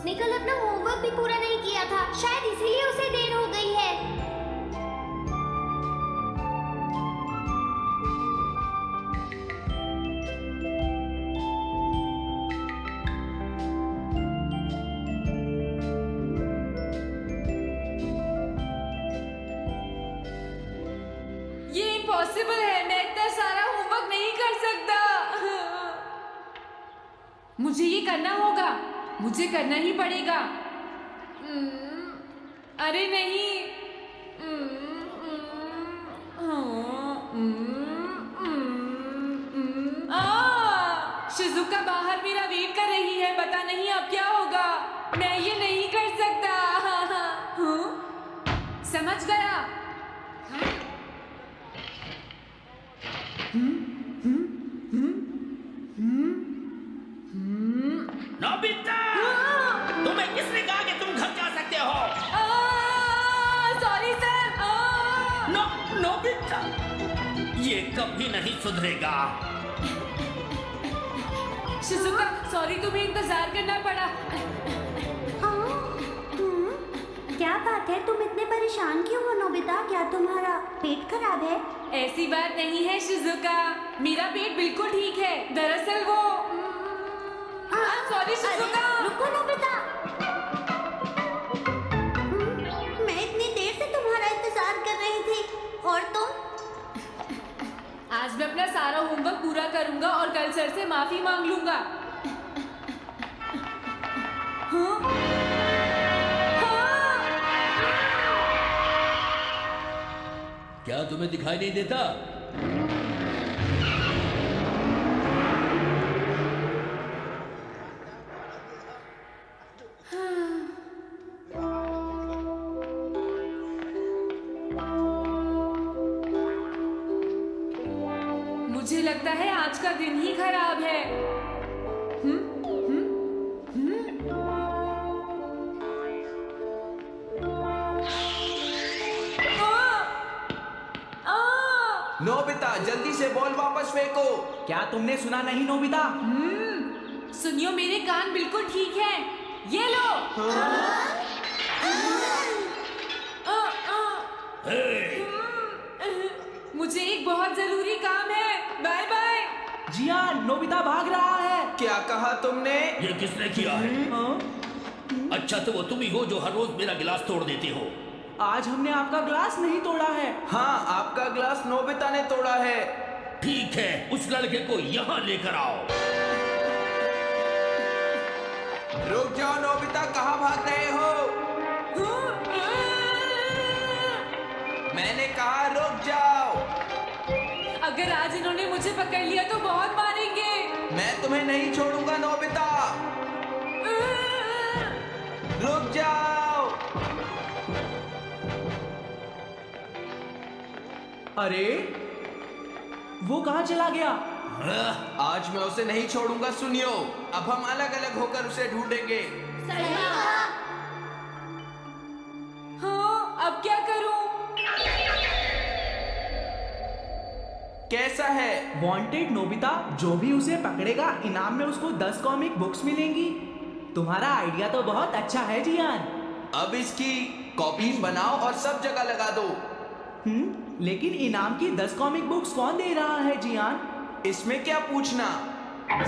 उसने कल अपना होमवर्क भी पूरा नहीं किया था, शायद इसीलिए उसे देर हो गई है। ये इम्पॉसिबल है, मैं इतना सारा होमवर्क नहीं कर सकता। मुझे ये करना होगा, मुझे करना ही पड़ेगा। अरे नहीं। शिजुका बाहर मेरा वेट कर रही है, पता नहीं अब क्या होगा। मैं ये नहीं कर सकता। समझ गया। नोबिता, तुम्हें किसने कहा कि तुम घर जा सकते हो? Sorry sir. नोबिता, ये कभी नहीं सुधरेगा। शिजुका सॉरी, तुम्हें इंतजार करना पड़ा। क्या बात है, तुम इतने परेशान क्यों हो नोबिता? क्या तुम्हारा पेट खराब है? ऐसी बात नहीं है शिजुका, मेरा पेट बिल्कुल ठीक है। दरअसल वो सॉरी शिजुका। रुको नोबिता, मैं इतनी देर से तुम्हारा इंतजार कर रही थी और तुम? आज मैं अपना सारा होमवर्क पूरा करूंगा और कल सर से माफी मांग लूंगा। क्या तुम्हें दिखाई नहीं देता? मुझे लगता है आज का दिन ही खराब है। नोबिता जल्दी से बॉल वापस फेंको। क्या तुमने सुना नहीं नोबिता? सुनियो, मेरे कान बिल्कुल ठीक हैं। ये लो। मुझे एक बहुत जरूरी काम है। Bye bye. जियान, नोबिता भाग रहा है। क्या कहा तुमने? ये किसने किया है? अच्छा तो वो तुम ही हो जो हर रोज मेरा गिलास तोड़ देती हो। आज हमने आपका ग्लास नहीं तोड़ा है। हाँ, आपका ग्लास नोबिता ने तोड़ा है। ठीक है, उस लड़के को यहाँ लेकर आओ। रुक जाओ नोबिता, कहाँ भाग रहे हो? मैंने कहा रुक जाओ। अगर आज इन्होंने मुझे पकड़ लिया तो बहुत मारेंगे। मैं तुम्हें नहीं छोड़ूंगा नोबिता। रुक जाओ। अरे वो कहाँ चला गया? आज मैं उसे नहीं छोड़ूंगा। सुनियो, अब हम अलग अलग होकर उसे ढूंढेंगे। हाँ, अब क्या करूं? कैसा है? वांटेड नोबिता, जो भी उसे पकड़ेगा इनाम में उसको 10 कॉमिक बुक्स मिलेंगी। तुम्हारा आइडिया तो बहुत अच्छा है जियान। अब इसकी कॉपीज बनाओ और सब जगह लगा दो। लेकिन इनाम की 10 कॉमिक बुक्स कौन दे रहा है जियान? इसमें क्या पूछना,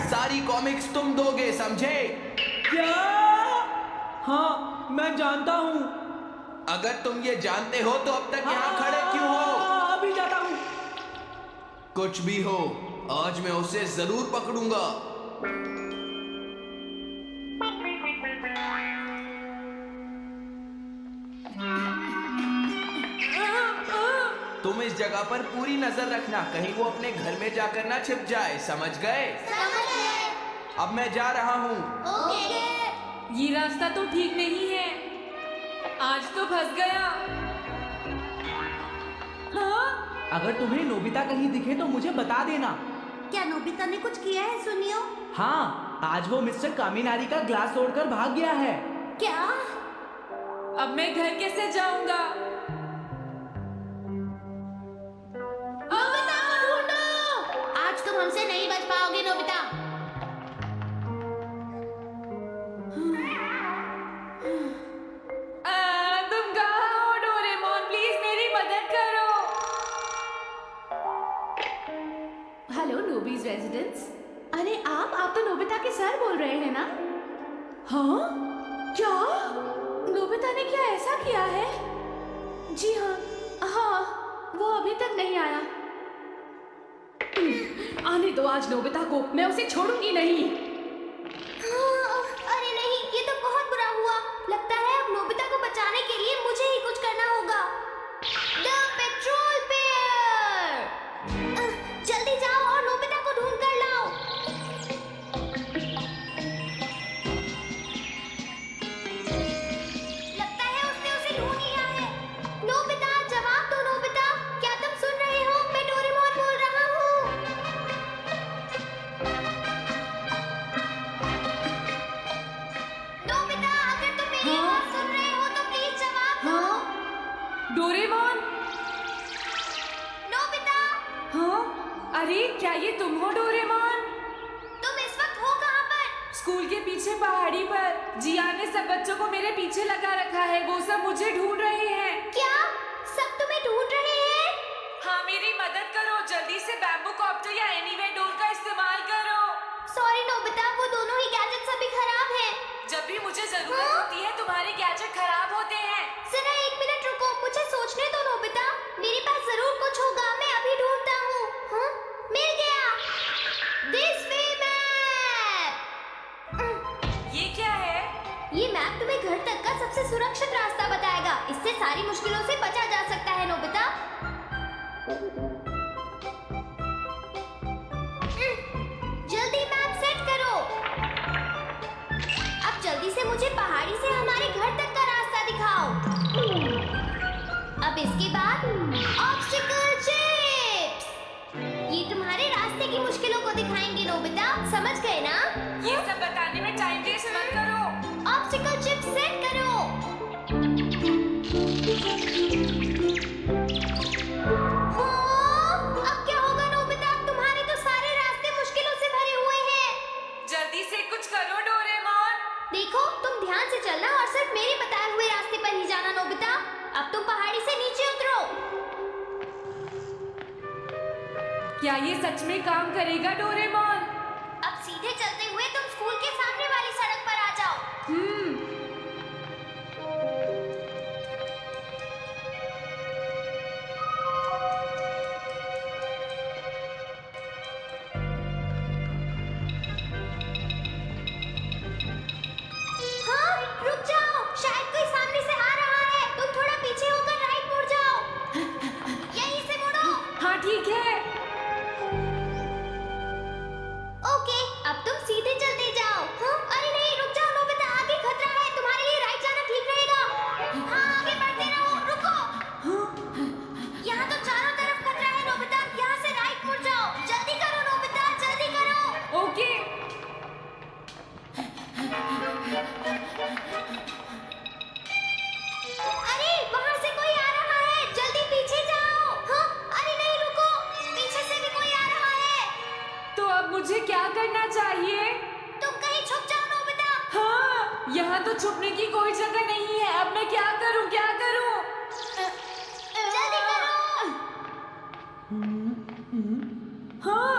सारी कॉमिक्स तुम दोगे, समझे? क्या? हाँ, मैं जानता हूँ। अगर तुम ये जानते हो तो अब तक यहाँ खड़े क्यों हो? अभी जाता हूँ। कुछ भी हो, आज मैं उसे जरूर पकड़ूंगा। तुम इस जगह पर पूरी नजर रखना, कहीं वो अपने घर में जाकर ना छिप जाए, समझ गए? अब मैं जा रहा हूँ। ये रास्ता तो ठीक नहीं है, आज तो फंस गया। हाँ? अगर तुम्हें नोबिता कहीं दिखे तो मुझे बता देना। क्या नोबिता ने कुछ किया है सुनियो? हाँ, आज वो मिस्टर कामिनारी का ग्लास तोड़कर भाग गया है। क्या? अब मैं घर कैसे जाऊंगा? नोबिता को ढूंढो। आज तुम हमसे नहीं बच पाओगे नोबिता। हाँ? क्या? नोबिता ने क्या ऐसा किया है? जी हाँ, हाँ, वो अभी तक नहीं आया। आने दो आज नोबिता को, मैं उसे छोड़ूंगी नहीं। अरे नहीं, ये तो बहुत बुरा हुआ। लगता है अब नोबिता को बचाने के लिए मुझे ही कुछ करना होगा। The petrol pair! जल्दी जाओ और नोबिता को ढूंढ कर लाओ। लगता है उसने उसे ढूंढ लिया है। नोबिता, जवाब दो नोबिता। क्या तुम सुन रहे हो? मैं डोरेमोन बोल रहा हूँ। नोबिता, अगर तुम मेरी आवाज सुन रहे हो तो प्लीज जवाब दो। डोरेमोन? नोबिता, हाँ? अरे क्या ये तुम हो डोरेमोन? तुम इस वक्त हो कहाँ पर? स्कूल के पीछे पहाड़ी पर जिया ने सब बच्चों को मेरे पीछे लगा रखा है। वो सब मुझे ढूंढ रहे हैं। क्या सब तुम्हें ढूंढ रहे हैं? हाँ, मेरी मदद करो। जल्दी से बैम्बू कॉप्टर या एनीवे डोर का इस्तेमाल करो। सॉरी नोबिता, वो दोनों ही गैजेट्स अभी खराब हैं। जब भी मुझे जरूरत होती है तुम्हारे गैजेट खराब होते हैं। जरा 1 मिनट रुको, मुझे सोचने दो नोबिता। मेरे पास जरूर कुछ होगा, मैं अभी ढूंढता हूँ। हाँ, मिल गया। This way map. ये क्या है? ये मैप तुम्हें घर तक का सबसे सुरक्षित रास्ता बताएगा। इससे सारी मुश्किलों से बचा जा सकता है नोबिता। जल्दी मैप सेट करो। अब जल्दी से मुझे पहाड़ी से हमारे घर तक का रास्ता दिखाओ। अब इसके बाद ऑब्स्टिकल चिप्स। ये तुम्हारे रास्ते की मुश्किलों को दिखाएंगे नोबिता, समझ गए ना? ये सब बताने में टाइम वेस्ट मत करो। ऑब्स्टिकल चिप्स सेट करो। हाँ, अब क्या होगा नोबिता? तुम्हारे तो सारे रास्ते मुश्किलों से भरे हुए हैं। जल्दी से कुछ करो डोरेमोन। देखो, तुम ध्यान से चलना और सिर्फ मेरे बताए हुए रास्ते पर ही जाना नोबिता। अब तुम पहाड़ी से नीचे उतरो। क्या ये सच में काम करेगा डोरेमोन? अब सीधे चलते हुए तुम स्कूल के सामने वाली सड़क पर आ जाओ। हाँ, रुक जाओ, शायद कोई सामने से आ रहा है। तुम थोड़ा पीछे होकर राइट मुड़ जाओ। यहीं से मुड़ो। हाँ ठीक है। ओके, अब तुम सीधे चलते जाओ। हाँ? अरे नहीं, रुक जाओ नोबिता, आगे खतरा है। तुम्हारे लिए राइट जाना ठीक रहेगा। हाँ, आगे बढ़ते रहो। रुको, यहाँ तो चारों तरफ खतरा है नोबिता। यहाँ से राइट मुड़ जाओ। जल्दी करो नोबिता, जल्दी करो। ओके। अरे वहाँ से कोई आ रहा है, जल्दी पीछे जाओ। हाँ? अरे नहीं, रुको, पीछे से भी कोई आ रहा है। तो अब मुझे क्या करना चाहिए? तुम कहीं छुप जाओ नोबिता। हाँ, यहाँ तो छुपने की कोई जगह नहीं है। अब मैं क्या करूँ, क्या करूँ? जल्दी करो। हाँ,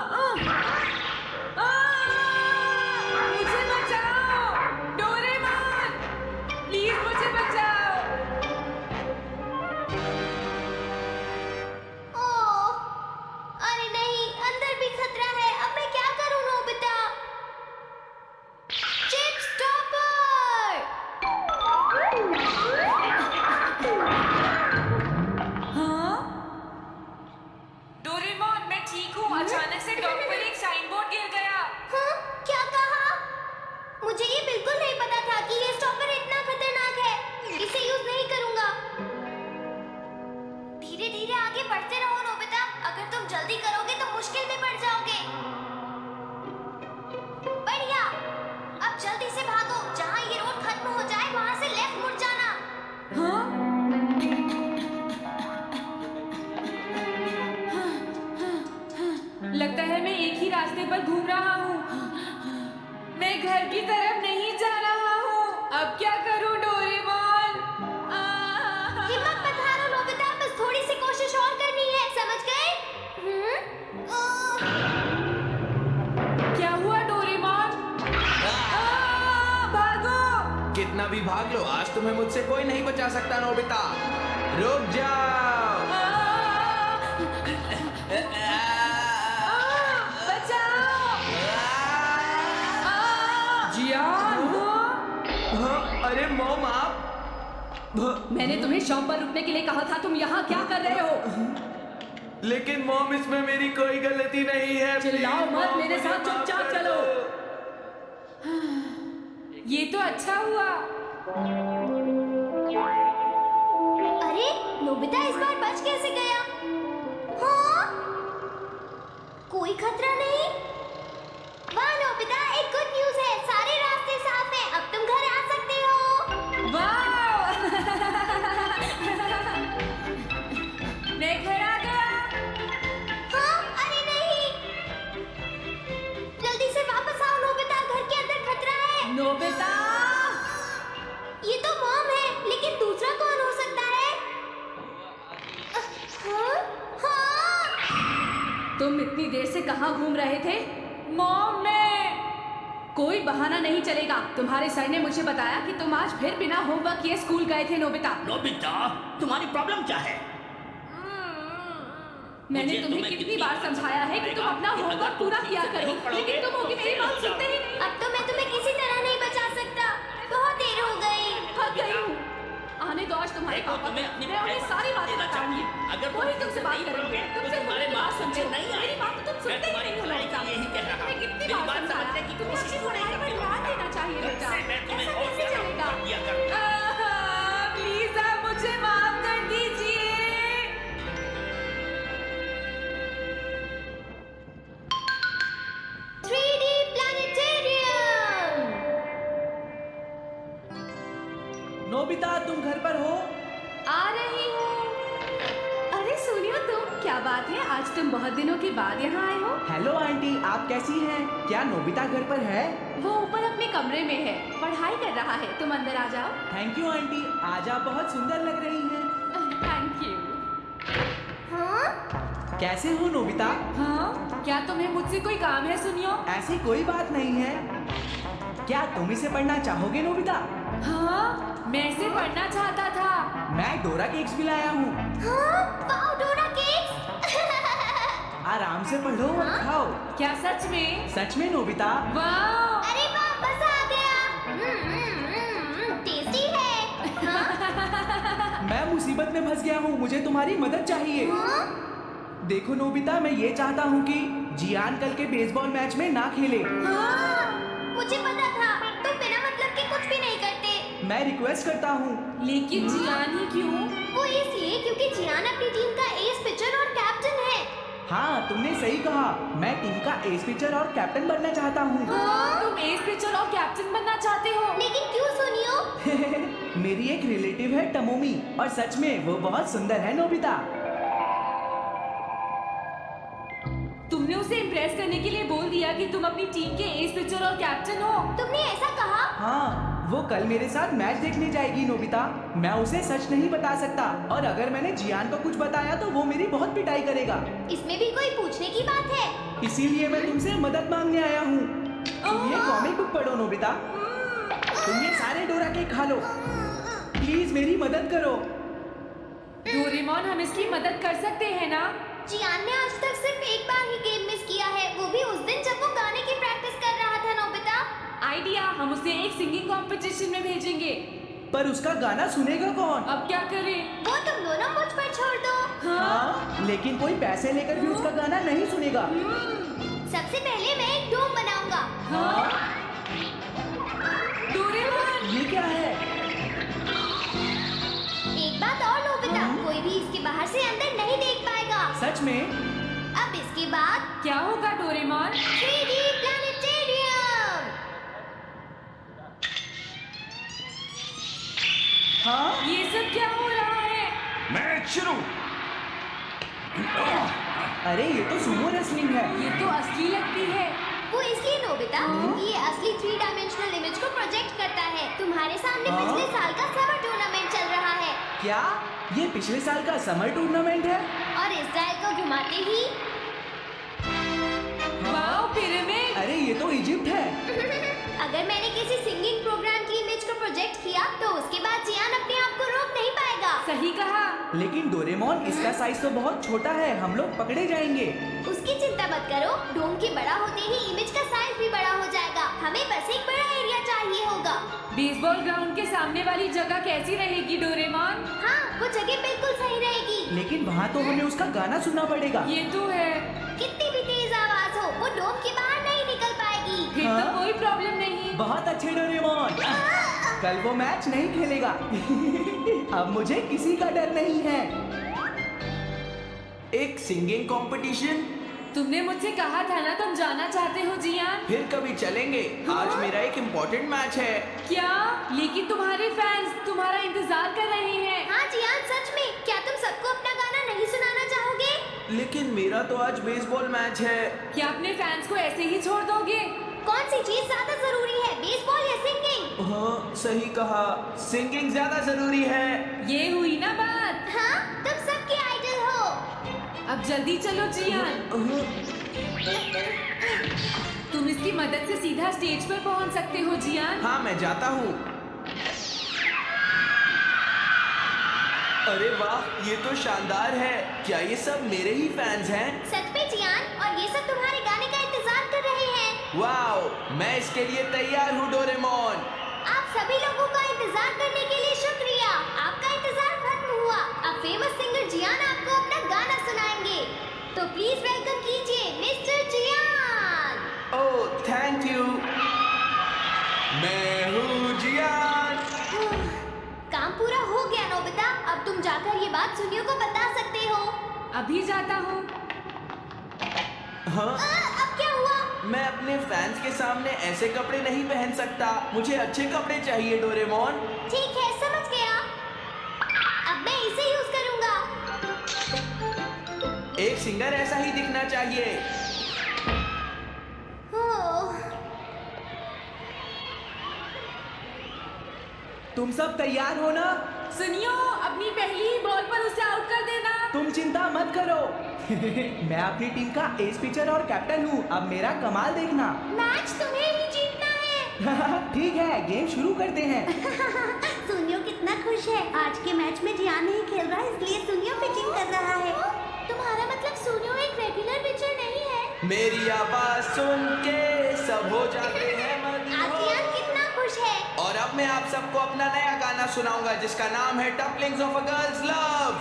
मुझे बचाओ डोरेमोन, प्लीज मुझे बचाओ। ओह, अरे नहीं, अंदर भी खतरा है। अब मैं क्या करूं नोबिता? Chip stopper! हाँ? डोरेमोन, मैं ठीक हूँ। अचानक से डॉक पर एक साइन बोर्ड गिर गया। हाँ? क्या कहा? मुझे ये बिल्कुल नहीं पता था कि ये स्टॉपर इतना खतरनाक है। इसे यूज नहीं करूंगा। धीरे धीरे आगे बढ़ते रहो नोबिता। अगर तुम जल्दी करोगे तो मुश्किल में पड़ जाओगे। बढ़िया, अब जल्दी से भागो। जहाँ ये रोड खत्म हो जाए वहाँ से लेफ्ट मुड़ जाना। हाँ? लगता है मैं एक ही रास्ते पर घूम रहा हूँ। मैं घर की तरफ नहीं जा रहा हूँ। अब क्या करूँ डोरेमोन? हिम्मत मत हारो नोबिता, बस थोड़ी सी कोशिश और करनी है, समझ गए? क्या हुआ डोरेमोन? भागना भी भाग लो, आज तुम्हें मुझसे कोई नहीं बचा सकता नोबिता। रुक जाओ। जियान, अरे मॉम आप मैंने तुम्हें शॉप पर रुकने के लिए कहा था, तुम यहाँ क्या कर रहे हो? लेकिन मॉम इसमें मेरी कोई गलती नहीं है। चिल्लाओ Please, मत, मॉम, मेरे मुझे साथ माफ चुपचाप कर चलो। दो। ये तो अच्छा हुआ। अरे नोबिता इस बार बच कैसे गया? हाँ? कोई खतरा नहीं? वाह नोबिता, एक गुड न्यूज़ है, सारे रास्ते साफ हैं, अब तुम घर आ सकते हो। वाह! मैं घर आ गया। हाँ? अरे नहीं, जल्दी से वापस आओ नोबिता, घर के अंदर खतरा है। नोबिता! ये तो मॉम है, लेकिन दूसरा कौन हो सकता है? हाँ? हाँ? तुम इतनी देर से कहाँ घूम रहे थे? मॉम, मैं कोई बहाना नहीं चलेगा। तुम्हारे सर ने मुझे बताया कि तुम आज फिर बिना होमवर्क किए स्कूल गए थे नोबिता। नोबिता, तुम्हारी प्रॉब्लम क्या है? मैंने मुझे तुम्हें कितनी बार समझाया है कि तुम अपना होमवर्क पूरा किया करो, लेकिन तुम होगी मेरी बात सुनते ही नहीं। अब तो मैं तुम्हें किसी तरह नहीं बचा सकता, बहुत देर हो गई। थक गई हूँ। आने दो आज तुम्हारे देखो, पापा, तुम्हें अपनी मैं उन्हें सारी बातें देना बताऊंगी। चाहिए। अगर वही तुम तुमसे नहीं बात करेंगे, करोगे, तो तुमसे तुम्हारे मेरी बात बात सुनते सुनते नहीं मेरी बात तो तुम मैं सुनते ही तुम्हारी नहीं हो भलाई नोबिता। के लिए ही कह रहा हूँ। तुम्हें कितनी मेरी बार बात समझाया समझने की कि तुम्हें कोशिश अपनी पढ़ाई पर ध्यान देना चाहिए बेटा। मैं तुम्हें ऐसा और कैसे ज्यादा चलेगा? होमवर्क दिया करूँ। प्लीज आप मुझे माफ कर दीजिए। नोबिता तुम घर पर हो? आ रही हूँ। अरे सुनियो तुम, क्या बात है, आज तुम बहुत दिनों के बाद यहाँ आए हो? हेलो आंटी, आप कैसी हैं? क्या नोबिता घर पर है? वो ऊपर अपने कमरे में है, पढ़ाई कर रहा है। तुम अंदर आ जाओ। थैंक यू आंटी, आज आप बहुत सुंदर लग रही हैं। Thank you. हाँ? कैसे हो नोबिता? हाँ, क्या तुम्हें मुझसे कोई काम है सुनियो? ऐसी कोई बात नहीं है। क्या तुम इसे पढ़ना चाहोगे नोबिता? हाँ, मैं इसे पढ़ना चाहता था। मैं डोरा केक्स भी लाया हूँ। हाँ? वाओ, डोरा केक्स! आराम से पढ़ो और खाओ। क्या सच में? सच में नोबिता? वाह! अरे वाह, मजा आ गया। टेस्टी है। हाँ? मैं मुसीबत में फंस गया हूँ, मुझे तुम्हारी मदद चाहिए। हाँ? देखो नोबिता, मैं ये चाहता हूँ कि जियान कल के बेसबॉल मैच में ना खेले। हाँ? मुझे पता था, तुम बिना मतलब के कुछ भी नहीं करते। मैं रिक्वेस्ट करता हूँ। लेकिन जियान ही क्यों? वो इसलिए क्योंकि जियान अपनी टीम का एस पिचर और कैप्टन है। हाँ, तुमने सही कहा। मैं टीम का एस पिचर और कैप्टन बनना चाहता हूँ। हाँ, तुम एस पिचर और कैप्टन बनना चाहते हो? लेकिन क्यों सुनियो? मेरी एक रिलेटिव है टमोमी, और सच में वो बहुत सुंदर है नोबिता। तुमने उसे इम्प्रेस करने के लिए बोल दिया कि तुम अपनी टीम के एस पिचर और कैप्टन हो। तुमने ऐसा कहा? हाँ, वो कल मेरे साथ मैच देखने जाएगी नोबिता। मैं उसे सच नहीं बता सकता, और अगर मैंने जियान को कुछ बताया तो वो मेरी बहुत पिटाई करेगा। इसमें भी कोई पूछने की बात है? इसीलिए मैं तुमसे मदद मांगने आया हूँ। तुम ये कॉमिक बुक पढ़ो नोबिता। तुम ये सारे डोरा केक खा लो। प्लीज मेरी मदद करो। डोरेमोन, हम इसकी मदद कर सकते हैं ना? जियान ने आज तक सिर्फ एक बार ही गेम मिस किया है, वो भी उस दिन जब वो गाने की प्रैक्टिस कर रहा था नोबिता। आइडिया, हम उसे एक सिंगिंग कंपटीशन में भेजेंगे। पर उसका गाना सुनेगा कौन? अब क्या करें? वो तुम दोनों मुझ पर छोड़ दो। हाँ, लेकिन कोई पैसे लेकर भी उसका गाना नहीं सुनेगा। सबसे पहले मैं एक डोम बनाऊंगा। हाँ? डोरेमोन! ये क्या है? एक बात और नोबिता, कोई भी इसके बाहर से अंदर नहीं देख पाएगा। सच में? अब इसके बाद क्या होगा डोरेमोन? 3D planetarium. हाँ? ये सब क्या हो रहा है? मैच शुरू। अरे ये तो सुमो रेसलिंग है। ये तो असली लगती है। वो इसलिए नोबिता क्योंकि ये असली 3 डायमेंशनल इमेज को प्रोजेक्ट करता है। तुम्हारे सामने हाँ? पिछले साल का समर टूर्नामेंट चल रहा है, क्या ये पिछले साल का समर टूर्नामेंट है? और इस डायल को घुमाते ही वाओ, पिरामिड! अरे ये तो इजिप्ट है। अगर मैंने किसी सिंगिंग प्रोग्राम की इमेज को प्रोजेक्ट किया लेकिन डोरेमोन इसका साइज तो बहुत छोटा है, हम लोग पकड़े जाएंगे। उसकी चिंता मत करो, डोम के बड़ा होते ही इमेज का साइज भी बड़ा हो जाएगा। हमें बस एक बड़ा एरिया चाहिए होगा। बेसबॉल ग्राउंड के सामने वाली जगह कैसी रहेगी डोरेमोन? हाँ, वो जगह बिल्कुल सही रहेगी। लेकिन वहाँ तो हमें उसका गाना सुनना पड़ेगा। ये तो है। कितनी भी तेज आवाज हो, वो डोम के बाहर नहीं निकल पाएगी। फिर हाँ? तो कोई प्रॉब्लम नहीं। बहुत अच्छे डोरेमोन। कल वो मैच नहीं खेलेगा। अब मुझे किसी का डर नहीं है। एक सिंगिंग कंपटीशन? तुमने मुझसे कहा था ना तुम जाना चाहते हो जियान। फिर कभी चलेंगे। आज मेरा एक इम्पोर्टेंट मैच है। क्या? लेकिन तुम्हारे फैंस तुम्हारा इंतजार कर रहे हैं। हाँ जियान, सच में क्या तुम सबको अपना गाना नहीं सुनाना चाहोगे? लेकिन मेरा तो आज बेसबॉल मैच है। क्या अपने फैंस को ऐसे ही छोड़ दोगे? कौन सी चीज ज्यादा जरूरी है, बेसबॉल या सिंगिंग? हाँ, सही कहा, सिंगिंग ज्यादा जरूरी है। ये हुई ना बात। हाँ, तुम सबके आइडल हो। अब जल्दी चलो जियान। तुम इसकी मदद से सीधा स्टेज पर पहुंच सकते हो जियान। हाँ, मैं जाता हूँ। अरे वाह, ये तो शानदार है। क्या ये सब मेरे ही फैंस हैं? सच में जियान, और ये सब तुम्हारे गाने का इंतजार कर रहे हैं। वाओ, मैं इसके लिए तैयार हूँ डोरेमोन। आप सभी लोगों का इंतजार करने के लिए शुक्रिया। आपका इंतजार खत्म हुआ। अब फेमस सिंगर जियान आपको अपना गाना सुनाएंगे। तो प्लीज वेलकम कीजिए मिस्टर जियान। Oh, thank you. मैं हूँ जियान। काम पूरा हो गया नोबिता। अब तुम जाकर ये बात सुनियो को बता सकते हो। अभी जाता हूँ। हाँ? अब क्या हुआ? मैं अपने फैंस के सामने ऐसे कपड़े नहीं पहन सकता। मुझे अच्छे कपड़े चाहिए डोरेमोन। ठीक है, समझ गया। अब मैं इसे यूज करूंगा। एक सिंगर ऐसा ही दिखना चाहिए। ओह, तुम सब तैयार हो ना? सुनियो, अपनी पहली ही बॉल पर उसे आउट कर देना। तुम चिंता मत करो। मैं अपनी टीम का एस पिचर और कैप्टन हूँ। अब मेरा कमाल देखना। मैच तुम्हें ही जीतना है। ठीक है, गेम शुरू करते हैं। सुनियो कितना खुश है। आज के मैच में जियान नहीं खेल रहा, इसलिए सुनियो पिचिंग कर रहा है। तुम्हारा मतलब सुनियो एक रेगुलर पिचर नहीं है? मेरी आवाज सुन के सब हो जाते हैं आज जियान कितना खुश है। और अब मैं आप सबको अपना नया गाना सुनाऊंगा जिसका नाम है dumplings of a girls love.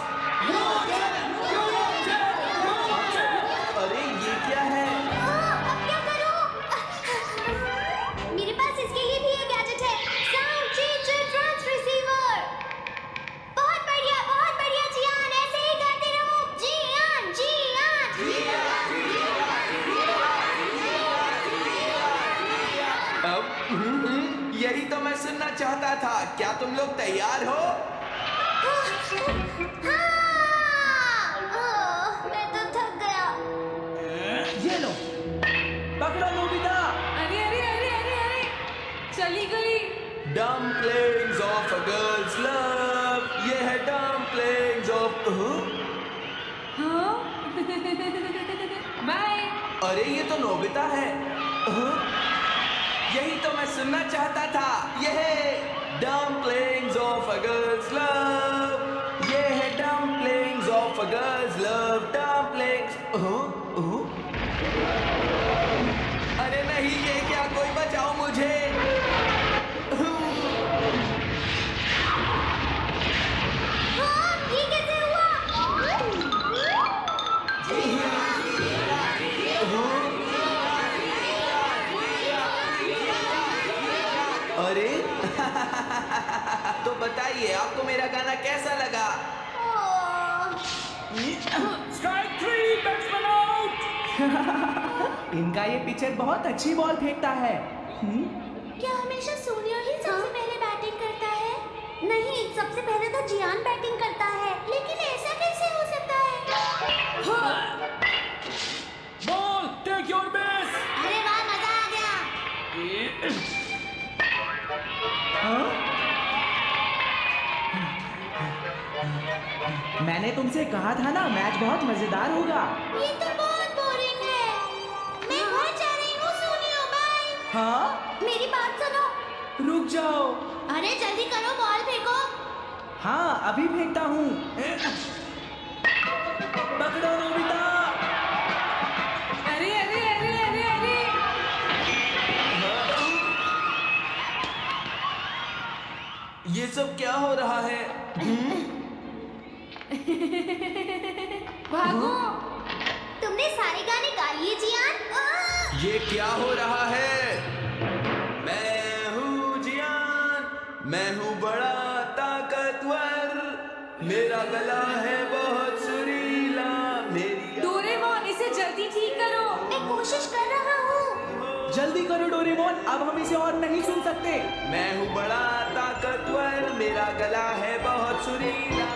अरे ये क्या है? अब क्या करूं? मेरे पास इसके लिए भी एक गैजेट है, साउंड चेंजर ट्रांस रिसीवर। बहुत बढ़िया जियान, ऐसे ही गाते रहो। जियान जियान अब यही तो मैं सुनना चाहता था। क्या तुम लोग तैयार हो? मैं तो थक गया। ये लो, पकड़ो नोबिता। अरे अरे अरे अरे अरे, चली गई। Dumplings of a girls love. ये है डम्पलिंग्स ऑफ। हाँ? बाय। अरे ये तो नोबिता है। यही तो मैं सुनना चाहता था। ये है dumplings of a girls love. ये है dumplings of a girls love. Dumplings. अरे नहीं, ये क्या? कोई बचाओ मुझे। ये कैसे हुआ? अरे तो बताइए, आपको मेरा गाना कैसा लगा? Strike 3, batsman out. इनका ये पिचर बहुत अच्छी बॉल फेंकता है। क्या हमेशा सूर्य ही सबसे पहले बैटिंग करता है? नहीं, सबसे पहले तो जियान बैटिंग करता है। लेकिन ऐसा कैसे हो सकता है? Ball, take your base. अरे वाह, मजा आ गया। मैंने तुमसे कहा था ना, मैच बहुत मजेदार होगा। ये तो बहुत बोरिंग है। मैं घर जा रही हूँ सोनियो, बाय। हाँ? मेरी बात सुनो। रुक जाओ। अरे जल्दी करो, बॉल फेंको। हाँ अभी फेंकता हूँ। पकड़ो नोबिता। अरे अरे अरे अरे अरे ये सब क्या हो रहा है? भागो। तुमने सारे गाने गा लिए जियान? ये क्या हो रहा है? मैं हूँ जियान, मैं हूँ बड़ा ताकतवर, मेरा गला है बहुत सुरीला, मेरी डोरेमोन इसे जल्दी ठीक करो। मैं कोशिश कर रहा हूँ। जल्दी करो डोरेमोन, अब हम इसे और नहीं सुन सकते। मैं हूँ बड़ा ताकतवर, मेरा गला है बहुत सुरीला।